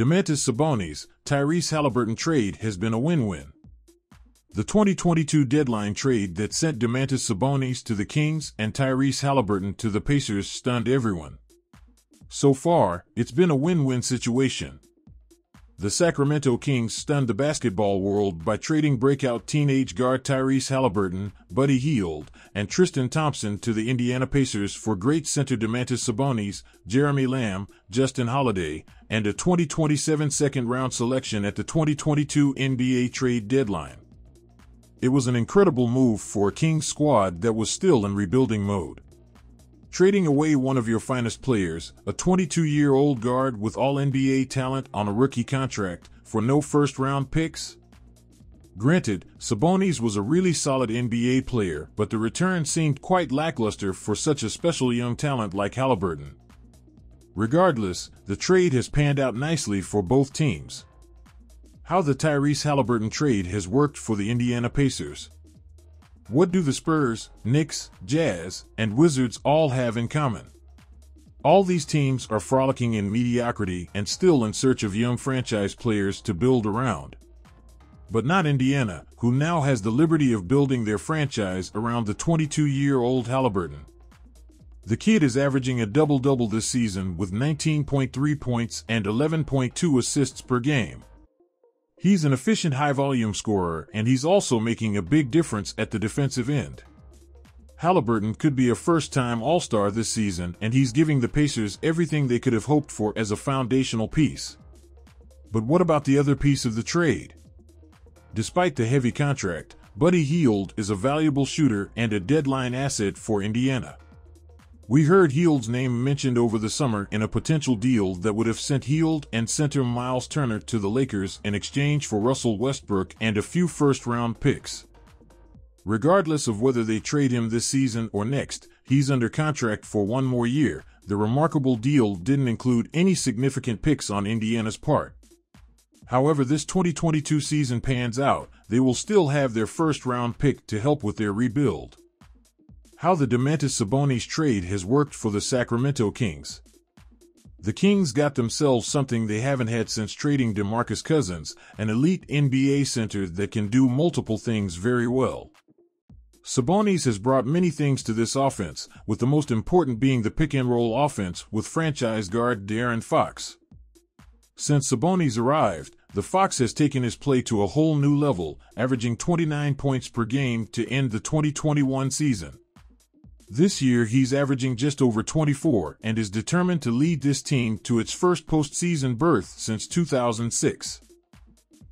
Domantas Sabonis, Tyrese Haliburton trade has been a win-win. The 2022 deadline trade that sent Domantas Sabonis to the Kings and Tyrese Haliburton to the Pacers stunned everyone. So far, it's been a win-win situation. The Sacramento Kings stunned the basketball world by trading breakout teenage guard Tyrese Haliburton, Buddy Hield, and Tristan Thompson to the Indiana Pacers for great center Domantas Sabonis, Jeremy Lamb, Justin Holiday, and a 2027 second-round selection at the 2022 NBA trade deadline. It was an incredible move for a Kings squad that was still in rebuilding mode. Trading away one of your finest players, a 22-year-old guard with all-NBA talent on a rookie contract, for no first-round picks? Granted, Sabonis was a really solid NBA player, but the return seemed quite lackluster for such a special young talent like Haliburton. Regardless, the trade has panned out nicely for both teams. How the Tyrese Haliburton trade has worked for the Indiana Pacers. What do the Spurs, Knicks, Jazz, and Wizards all have in common? All these teams are frolicking in mediocrity and still in search of young franchise players to build around. But not Indiana, who now has the liberty of building their franchise around the 22-year-old Haliburton. The kid is averaging a double-double this season with 19.3 points and 11.2 assists per game. He's an efficient high-volume scorer, and he's also making a big difference at the defensive end. Haliburton could be a first-time All-Star this season, and he's giving the Pacers everything they could have hoped for as a foundational piece. But what about the other piece of the trade? Despite the heavy contract, Buddy Hield is a valuable shooter and a deadline asset for Indiana. We heard Hield's name mentioned over the summer in a potential deal that would have sent Hield and center Miles Turner to the Lakers in exchange for Russell Westbrook and a few first-round picks. Regardless of whether they trade him this season or next, he's under contract for one more year. The remarkable deal didn't include any significant picks on Indiana's part. However this 2022 season pans out, they will still have their first-round pick to help with their rebuild. How the Domantas Sabonis trade has worked for the Sacramento Kings. The Kings got themselves something they haven't had since trading DeMarcus Cousins, an elite NBA center that can do multiple things very well. Sabonis has brought many things to this offense, with the most important being the pick-and-roll offense with franchise guard De'Aaron Fox. Since Sabonis arrived, the Fox has taken his play to a whole new level, averaging 29 points per game to end the 2021 season. This year he's averaging just over 24 and is determined to lead this team to its first postseason berth since 2006.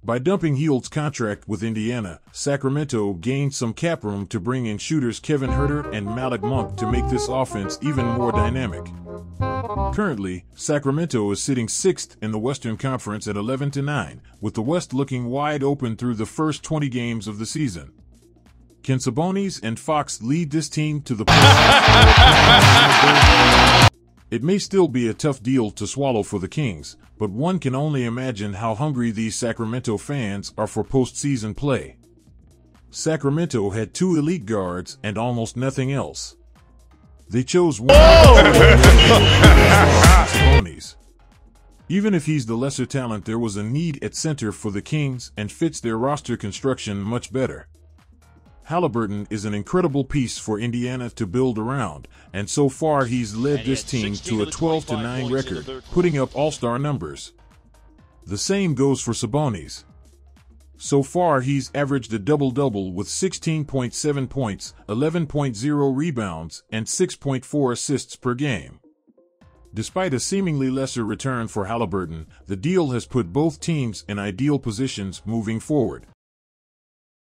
By dumping Hield's contract with Indiana, Sacramento gained some cap room to bring in shooters Kevin Huerter and Malik Monk to make this offense even more dynamic. Currently, Sacramento is sitting 6th in the Western Conference at 11-9, with the West looking wide open through the first 20 games of the season. Can Sabonis and Fox lead this team to the playoffs? It may still be a tough deal to swallow for the Kings, but one can only imagine how hungry these Sacramento fans are for postseason play. Sacramento had 2 elite guards and almost nothing else. They chose one Sabonis. Even if he's the lesser talent, there was a need at center for the Kings and fits their roster construction much better. Haliburton is an incredible piece for Indiana to build around, and so far he's led this team to a 12-9 record, putting up all-star numbers. The same goes for Sabonis. So far he's averaged a double-double with 16.7 points, 11.0 rebounds, and 6.4 assists per game. Despite a seemingly lesser return for Haliburton, the deal has put both teams in ideal positions moving forward.